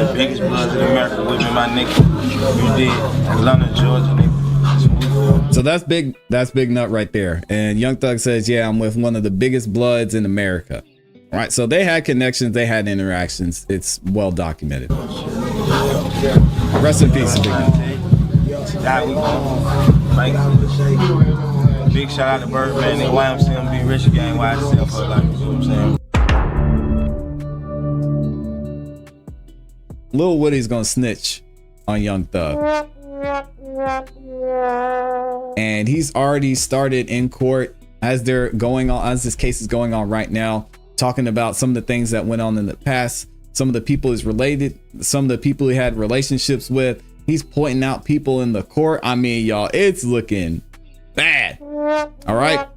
of the biggest bloods in America with me, my nigga. You did. Atlanta, Georgia, nigga. So that's Big Nut right there. And Young Thug says, yeah, I'm with one of the biggest bloods in America. All right, so they had connections, they had interactions. It's well documented. Rest in peace, Big Nut. Big shout out to Birdman and YMCMB Rich Gang YSL for life. You know what I'm saying? Lil Woody's gonna snitch on Young Thug. And he's already started in court as this case is going on right now, talking about some of the things that went on in the past, some of the people he's related, some of the people he had relationships with. He's pointing out people in the court. I mean, y'all, it's looking bad. All right.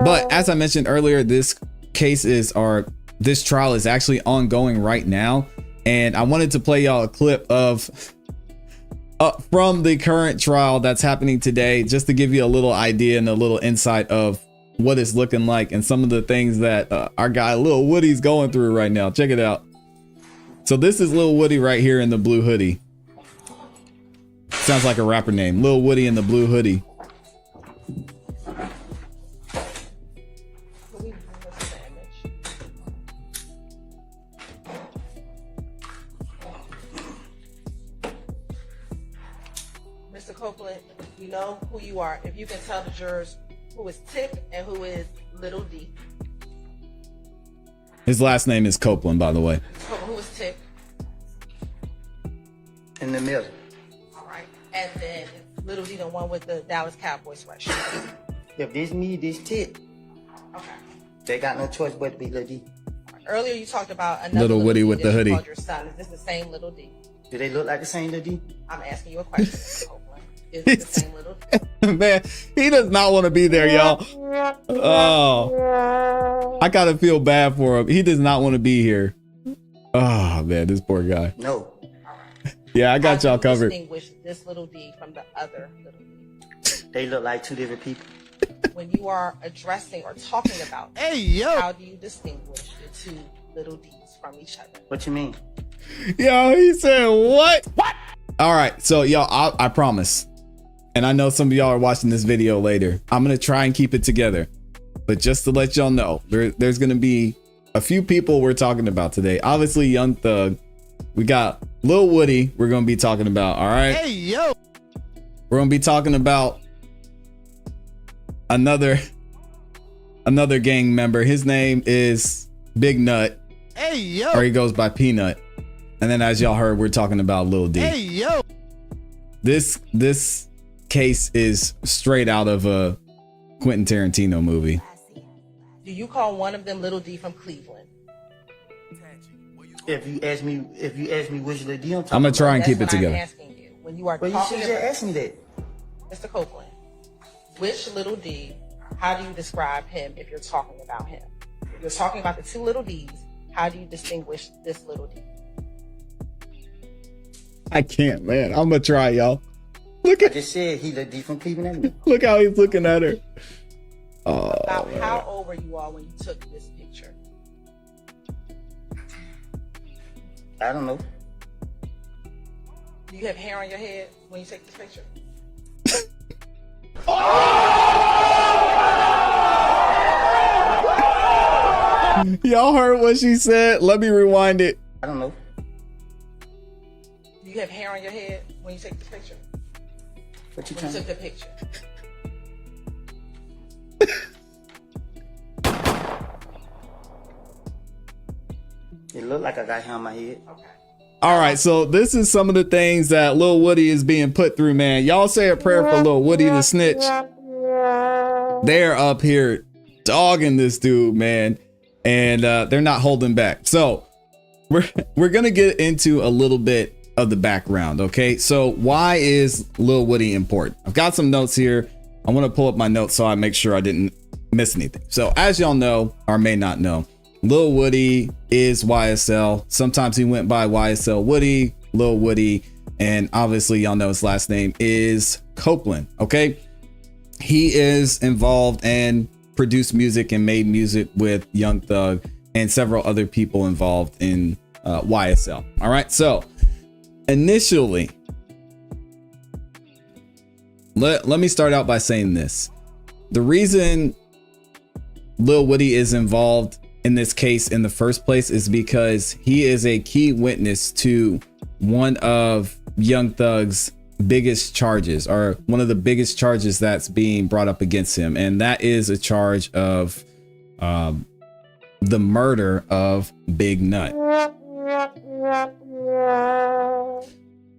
But as I mentioned earlier, this trial is actually ongoing right now. And I wanted to play y'all a clip of from the current trial that's happening today, just to give you a little idea and a little insight of what it's looking like and some of the things that our guy Lil Woody's going through right now. Check it out. So this is Lil Woody right here in the blue hoodie. Sounds like a rapper name. Lil Woody in the blue hoodie. Mr. Copeland, you know who you are. If you can tell the jurors who is Tick and who is Little D. His last name is Copeland, by the way. Who is Tick? In the middle. All right. And then Little D, the one with the Dallas Cowboys sweatshirt. If this me, this Tick. Okay. They got no choice but to be Little D. Earlier you talked about another Little Woody with the hoodie. Called your son. Is this the same Little D? Do they look like the same Little D? I'm asking you a question, Mr. Copeland. Is it the same Little D? Man, he does not want to be there, y'all. Oh, I gotta feel bad for him. He does not want to be here. Oh man, this poor guy. No. Yeah, I got y'all covered. Distinguish this Little D from the other Little D. They look like two different people. When you are addressing or talking about them, how do you distinguish the two Little D's from each other? What you mean? Yo, he said what? What? All right, so y'all, I promise. And I know some of y'all are watching this video later. I'm gonna try and keep it together. But just to let y'all know, there's gonna be a few people we're talking about today. Obviously, Young Thug. We got Lil Woody we're gonna be talking about, all right? Hey, yo. We're gonna be talking about another gang member. His name is Big Nut. Hey, yo. Or he goes by Peanut. And then as y'all heard, we're talking about Lil D. Hey, yo. This case is straight out of a Quentin Tarantino movie. Do you call one of them Little D from Cleveland? If you ask me which Little D I'm talking I'm gonna try and That's keep it what together. I'm asking you. When you are Well, you talking should just about ask me that. Mr. Copeland, which Little D, how do you describe him if you're talking about him? If you're talking about the two Little D's, how do you distinguish this Little D? I can't, man. I'm gonna try, y'all. Look I at just said he Little D from Cleveland. look how he's looking at her. Oh, About man. how old were you all when you took this picture? I don't know. Do you have hair on your head when you take this picture? Y'all heard what she said? Let me rewind it. I don't know. Do you have hair on your head when you take this picture? What you When you trying took to the picture? It looked like I got hair on my head. Okay. All right, so this is some of the things that Lil Woody is being put through, man. Y'all say a prayer for Lil Woody the snitch. They're up here dogging this dude, man, and they're not holding back. So we're gonna get into a little bit of the background, okay? So why is Lil Woody important? I've got some notes here. I want to pull up my notes so I make sure I didn't miss anything. So as y'all know, or may not know, Lil Woody is YSL. Sometimes he went by YSL Woody, Lil Woody, and obviously y'all know his last name is Copeland, okay? He is involved and produced music and made music with Young Thug and several other people involved in YSL. All right, so initially, let me start out by saying this. The reason Lil Woody is involved in this case in the first place is because he is a key witness to one of Young Thug's biggest charges, or one of the biggest charges that's being brought up against him, and that is a charge of the murder of Big Nut.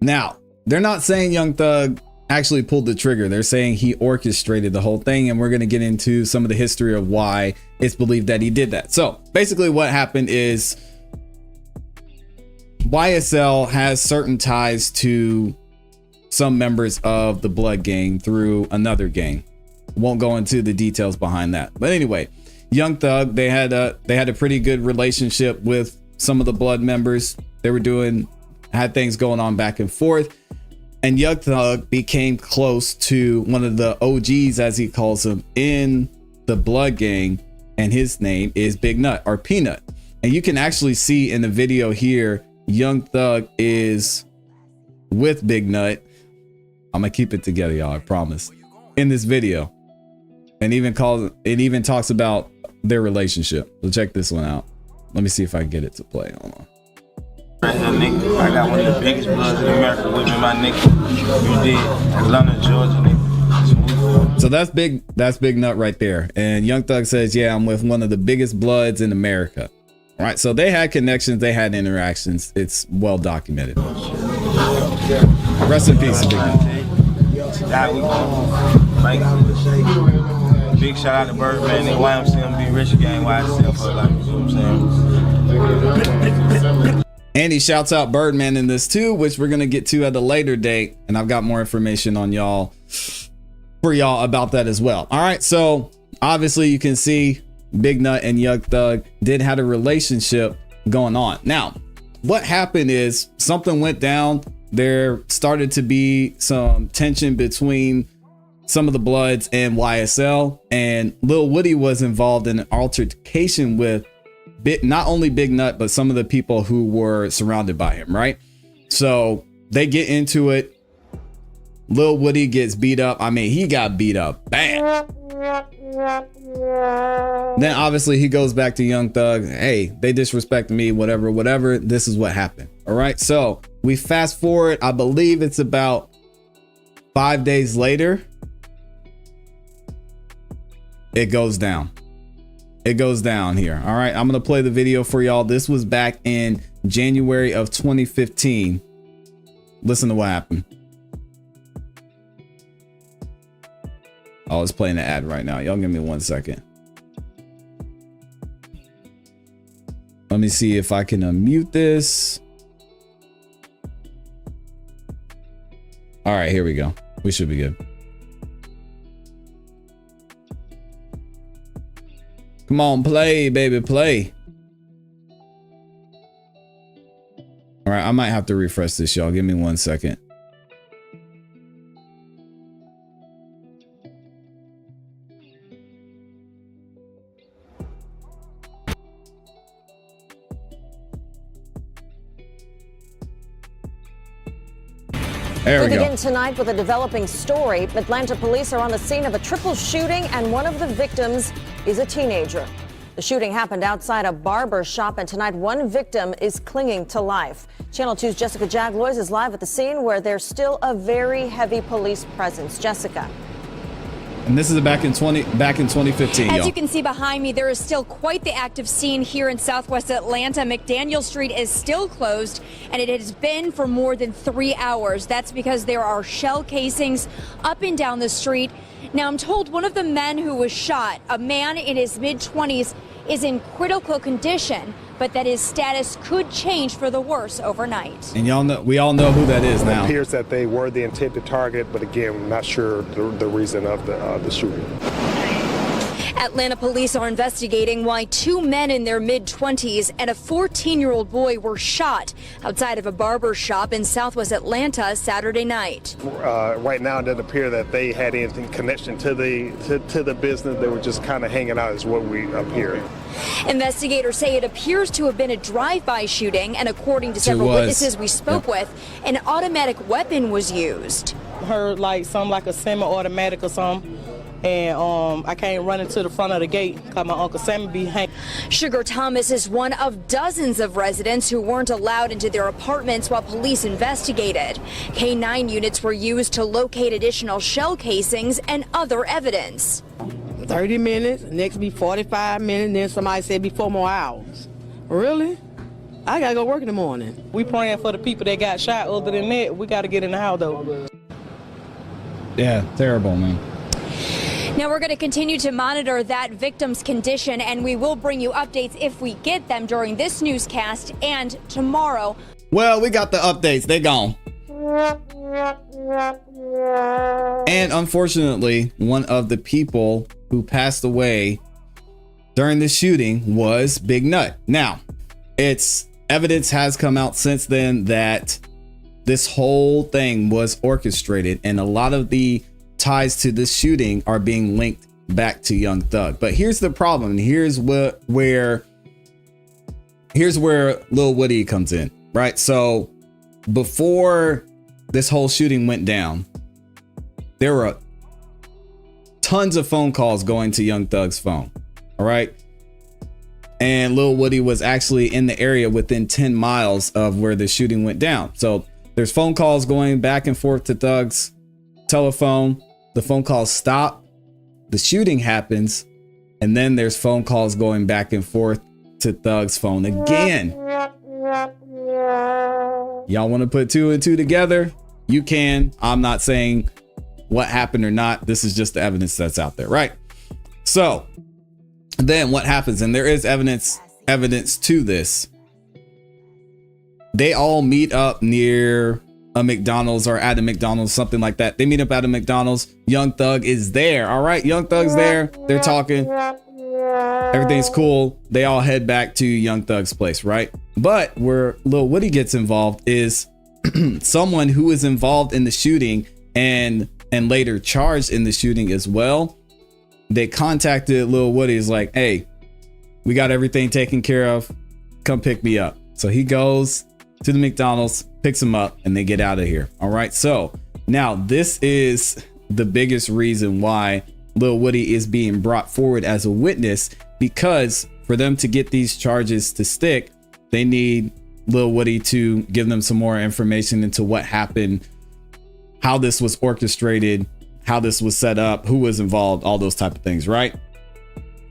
Now, they're not saying Young Thug actually pulled the trigger. They're saying he orchestrated the whole thing, and we're going to get into some of the history of why it's believed that he did that. So basically what happened is YSL has certain ties to some members of the Blood Gang through another gang. Won't go into the details behind that, but anyway, Young Thug, they had a pretty good relationship with some of the Blood members. They were had things going on back and forth, and Young Thug became close to one of the OGs, as he calls them, in the Blood Gang, and his name is Big Nut, or Peanut. And you can actually see in the video here, Young Thug is with Big Nut. I'm gonna keep it together, y'all, I promise, in this video, and even talks about their relationship. So check this one out. Let me see if I can get it to play. Hold on. Right here, nigga. I got one of the biggest bloods in America with me, my nigga. You did Atlanta, Georgia, nigga. So that's Big Nut right there. And Young Thug says, yeah, I'm with one of the biggest bloods in America. All right, so they had connections, they had interactions. It's well documented. Rest in peace, Big Nut. Big shout out to Birdman and YMCMB Rich Gang, YSL for life. You know what I'm saying? And he shouts out Birdman in this too, which we're gonna get to at a later date. And I've got more information on for y'all about that as well. All right, so obviously you can see Big Nut and Young Thug did have a relationship going on. Now, what happened is something went down. There started to be some tension between some of the Bloods and YSL, and Lil Woody was involved in an altercation with not only Big Nut, but some of the people who were surrounded by him, right? So they get into it. Lil Woody gets beat up. I mean, he got beat up bad. Then obviously he goes back to Young Thug. Hey, they disrespected me, whatever. This is what happened. All right, so we fast forward. I believe it's about 5 days later. It goes down. It goes down here. All right, I'm gonna play the video for y'all. This was back in January of 2015. Listen to what happened. Oh, it's playing an ad right now. Y'all give me 1 second. Let me see if I can unmute this. All right, here we go. We should be good. Come on, play, baby, play. All right, I might have to refresh this, y'all. Give me 1 second. There we begin tonight with a developing story. Atlanta police are on the scene of a triple shooting, and one of the victims is a teenager. The shooting happened outside a barber shop, and tonight one victim is clinging to life. Channel 2's Jessica Jaglois is live at the scene, where there's still a very heavy police presence. Jessica. And this is back in 2015. As you can see behind me, there is still quite the active scene here in Southwest Atlanta. McDaniel Street is still closed, and it has been for more than 3 hours. That's because there are shell casings up and down the street. Now, I'm told one of the men who was shot, a man in his mid-20s, is in critical condition, but that his status could change for the worse overnight. And y'all know, we all know who that is now. It appears that they were the intended target, but again, we're not sure the reason of the shooting. Atlanta police are investigating why two men in their mid-20s and a 14-year-old boy were shot outside of a barber shop in southwest Atlanta Saturday night. Right now, it doesn't appear that they had anything connection to the business. They were just kind of hanging out, is what we appear. Investigators say it appears to have been a drive-by shooting, and according to several witnesses we spoke with, an automatic weapon was used. Heard like something like a semi-automatic or something, and I came running to the front of the gate because my Uncle Sammy be hanging. Sugar Thomas is one of dozens of residents who weren't allowed into their apartments while police investigated. K-9 units were used to locate additional shell casings and other evidence. 30 minutes, next be 45 minutes, then somebody said be 4 more hours. Really? I gotta go work in the morning. We praying for the people that got shot. Other than that, we gotta get in the house though. Yeah, terrible, man. Now we're going to continue to monitor that victim's condition, and we will bring you updates if we get them during this newscast and tomorrow. Well, we got the updates. They gone. And unfortunately, one of the people who passed away during the shooting was Big Nut. Now, evidence has come out since then that this whole thing was orchestrated, and a lot of the ties to this shooting are being linked back to Young Thug. But here's the problem. Here's where Lil Woody comes in, right? So before this whole shooting went down, there were tons of phone calls going to Young Thug's phone. All right. And Lil Woody was actually in the area within 10 miles of where the shooting went down. So there's phone calls going back and forth to Thug's telephone. The phone calls stop. The shooting happens. And then there's phone calls going back and forth to Thug's phone again. Y'all want to put 2 and 2 together? You can. I'm not saying what happened or not. This is just the evidence that's out there, right? So then what happens, and there is evidence to this. They all meet up near a McDonald's or at a McDonald's, something like that. They meet up at a McDonald's. Young Thug is there. All right. Young Thug's there. They're talking. Everything's cool. They all head back to Young Thug's place, right? But where Lil Woody gets involved is someone who is involved in the shooting and later charged in the shooting as well. They contacted Lil Woody. Is like, hey, we got everything taken care of. Come pick me up. So he goes to the McDonald's, picks him up, and they get out of here. All right. So now this is the biggest reason why Lil Woody is being brought forward as a witness, because for them to get these charges to stick, they need Lil Woody to give them some more information into what happened, how this was orchestrated, how this was set up, who was involved, all those type of things, right?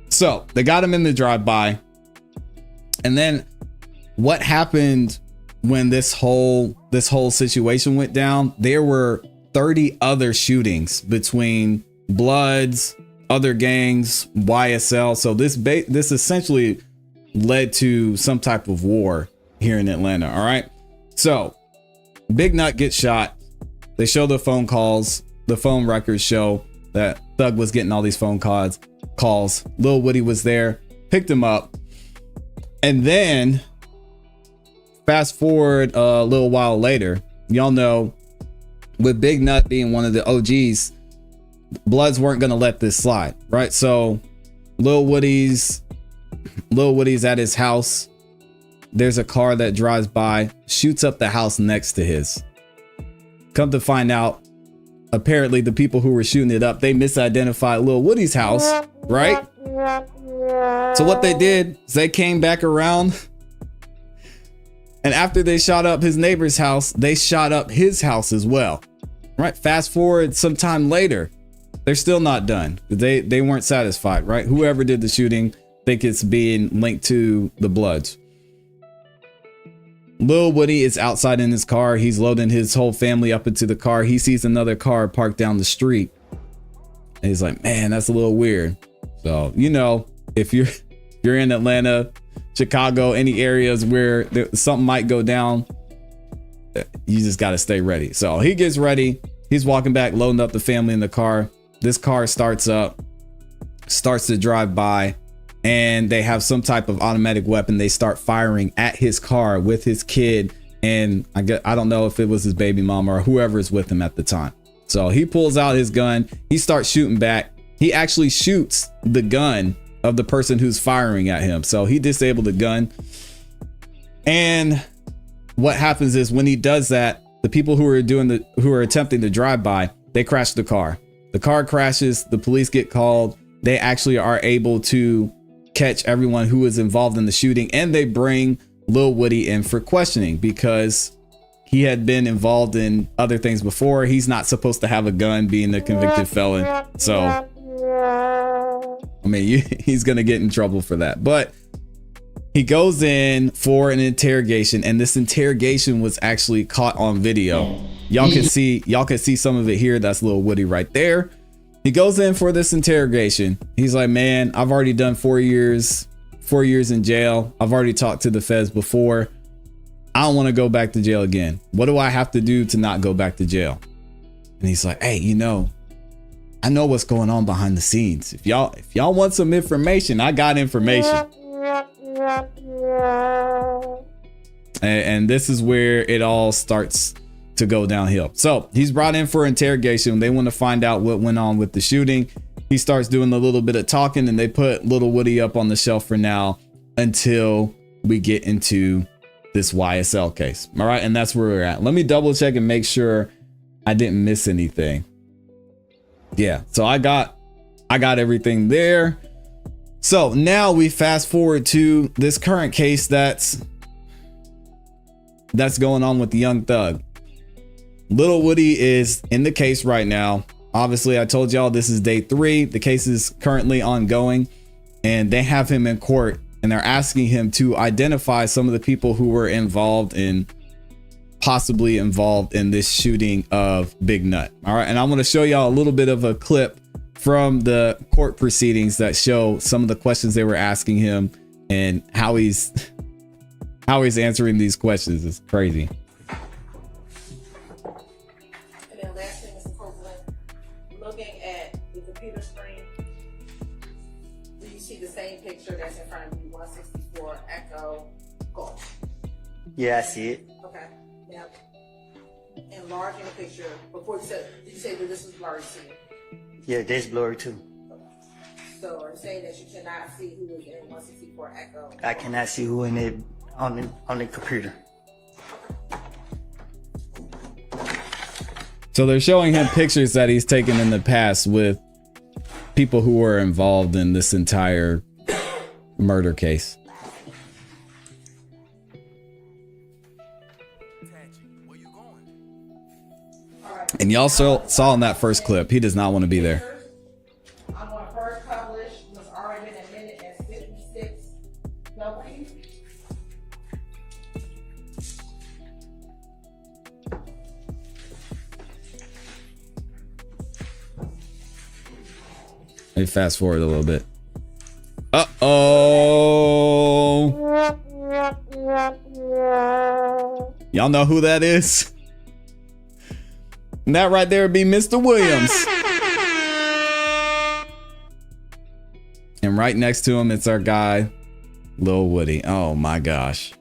So they got him in the drive-by. And then what happened when this whole situation went down? There were 30 other shootings between Bloods, other gangs, YSL. So this essentially led to some type of war here in Atlanta. All right. So Big Nut gets shot. They show the phone calls. The phone records show that Thug was getting all these phone calls. Lil Woody was there, picked him up. And then fast forward a little while later, y'all know, with Big Nut being one of the OGs, Bloods weren't going to let this slide, right? So Lil Woody's at his house. There's a car that drives by, shoots up the house next to his. Come to find out, apparently the people who were shooting it up, they misidentified Lil Woody's house, right? So what they did is they came back around, and after they shot up his neighbor's house, they shot up his house as well, right? Fast forward some time later, they're still not done. They weren't satisfied, right? Whoever did the shooting, think it's being linked to the Bloods. Lil Woody is outside in his car. He's loading his whole family up into the car. He sees another car parked down the street. And he's like, man, that's a little weird. So, you know, if you're in Atlanta, Chicago, any areas where something might go down, you just got to stay ready. So he gets ready. He's walking back, loading up the family in the car. This car starts up. starts to drive by, and they have some type of automatic weapon. They start firing at his car with his kid, and I don't know if it was his baby mama or whoever's with him at the time. So he pulls out his gun, he starts shooting back. He actually shoots the gun of the person who's firing at him. So he disabled the gun. And what happens is when he does that, the people who are attempting to drive by, they crash the car. The car crashes, the police get called. They actually are able to catch everyone who was involved in the shooting, and they bring Lil Woody in for questioning because he had been involved in other things before. He's not supposed to have a gun, being a convicted felon. So, I mean, he's going to get in trouble for that. But he goes in for an interrogation, and this interrogation was actually caught on video. Y'all can see some of it here. That's Lil Woody right there. He goes in for this interrogation. He's like, man, I've already done 4 years in jail. I've already talked to the feds before. I don't want to go back to jail again. What do I have to do to not go back to jail? And he's like, hey, I know what's going on behind the scenes. If y'all want some information, I got information. And this is where it all starts to go downhill. So he's brought in for interrogation. They want to find out what went on with the shooting. He starts doing a little bit of talking, and they put Little Woody up on the shelf for now until we get into this YSL case. All right. And that's where we're at. Let me double check and make sure I didn't miss anything. Yeah. So I got everything there. So now we fast forward to this current case that's going on with the Young Thug. Little Woody is in the case right now. Obviously, I told y'all this is day 3. The case is currently ongoing, and they have him in court, and they're asking him to identify some of the people who were possibly involved in this shooting of Big Nut. All right. And I'm going to show y'all a little bit of a clip from the court proceedings that show some of the questions they were asking him and how he's answering these questions. It's crazy. And then last thing, Mr. Copeland, looking at the computer screen, do you see the same picture that's in front of you, 164 Echo Golf? Yeah, I see it. Okay. Now, enlarging the picture, did you say that this was blurry to you? Yeah, that's blurry too. So are you saying that you cannot see who is in 164 Echo? I cannot see who in it on the computer. So they're showing him pictures that he's taken in the past with people who were involved in this entire murder case. And y'all saw in that first clip, he does not want to be there. I'm going to first publish what's already been admitted as 56 W. Let me fast forward a little bit. Uh-oh. Y'all know who that is? And that right there would be Mr. Williams. And right next to him, it's our guy, Lil Woody. Oh my gosh.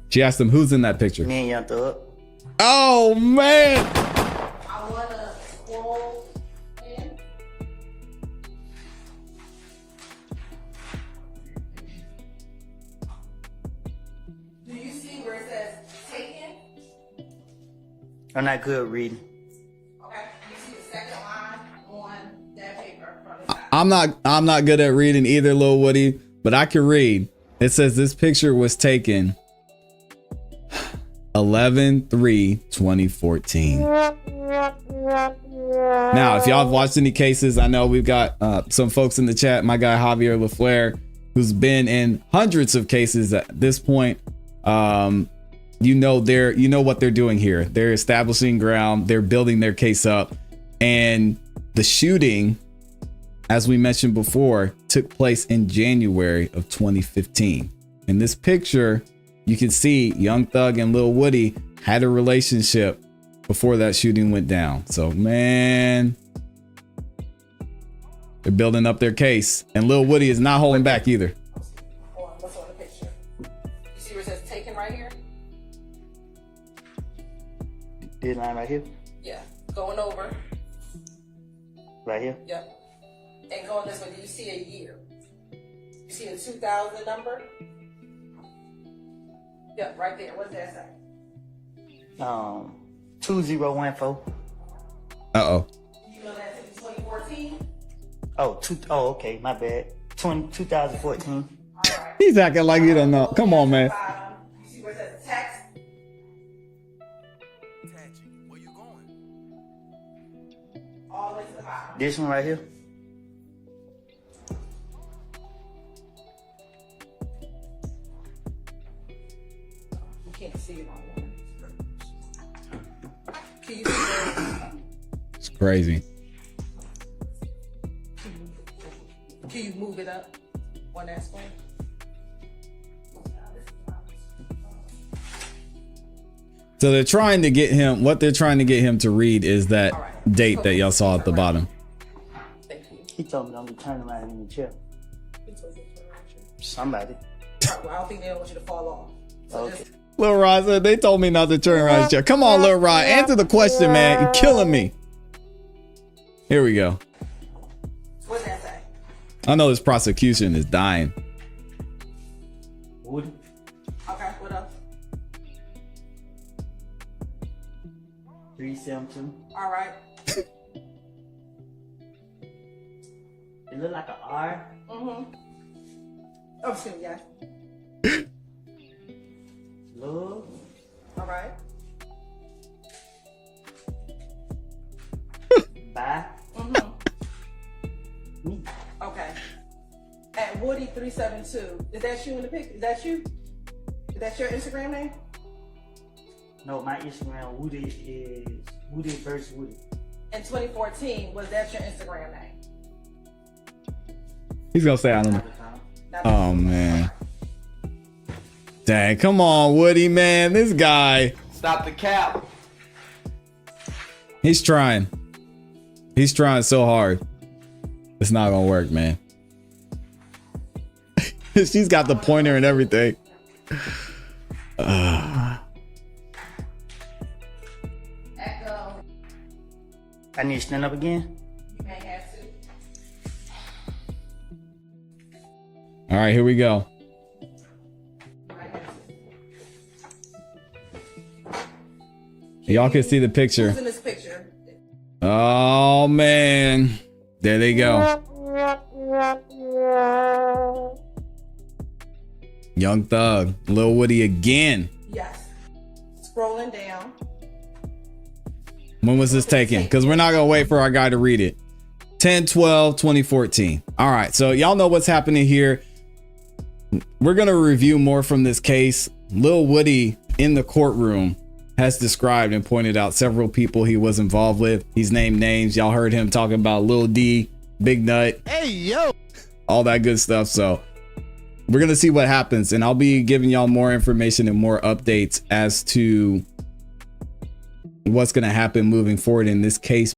She asked him, who's in that picture? Me and Young Thug. Oh man. I want to scroll in. Do you see where it says taken? I'm not good at reading. Okay. You see the second line on that paper from the side. I'm not good at reading either, Lil Woody, but I can read. It says this picture was taken 11/3/2014. Now, if y'all have watched any cases, I know we've got some folks in the chat. My guy Javier LaFleur, who's been in hundreds of cases at this point. You know what they're doing here. They're establishing ground. They're building their case up, and the shooting, as we mentioned before, took place in January of 2015. In this picture, you can see Young Thug and Lil Woody had a relationship before that shooting went down. So, man, They're building up their case. And Lil Woody is not holding back either. What's on the picture? You see where it says taken right here? This line right here? Yeah. Going over. Right here? Yep. And going this way, do you see a year? You see a 2000 number? Yep, right there. What's that say? 2014. Uh-oh. You know that's in 2014? Oh, okay, my bad. 2014. All right. He's acting like you don't know. Come on, man. You see where it says text? Where you going? All the way to the bottom. This one right here? You can't see it on there. Can you see it? It's crazy. Can you move it up on that screen? So they're trying to get him, what they're trying to get him to read is that date that y'all saw at the bottom. Thank you. He told me don't be turning around in the chair. Somebody. Well, I don't think they don't want you to fall off. So Okay. just, Lil Rod said they told me not to turn around his chair. Come on, Lil Rod, answer the question, man. You're killing me. Here we go. what's that say? I know this prosecution is dying. Woody? Okay, what else? 372. All right. It look like an R. Mm-hmm. Oh, excuse me, yeah. Love. All right. Bye. Mm-hmm. Me. Okay. At Woody372. Is that you in the picture? Is that you? Is that your Instagram name? No, my Instagram Woody is Woody versus Woody. In 2014, was that your Instagram name? He's gonna say I don't know. Oh man. Dang, come on, Woody, man. This guy. Stop the cap. He's trying. He's trying so hard. It's not gonna work, man. She's got the pointer and everything. Echo. I need to stand up again. You may have to. All right, here we go. Y'all can see the picture. Who's in this picture? Oh man, there they go. Young Thug, Lil Woody again. Yes. Scrolling down. When was this taken? Because we're not gonna wait for our guy to read it. 10/12/2014. All right, so y'all know what's happening here. We're gonna review more from this case. Lil Woody in the courtroom has described and pointed out several people he was involved with. He's named names. Y'all heard him talking about Lil D, Big Nut, Hey, yo. all that good stuff. So we're gonna see what happens, and I'll be giving y'all more information and more updates as to what's gonna happen moving forward in this case.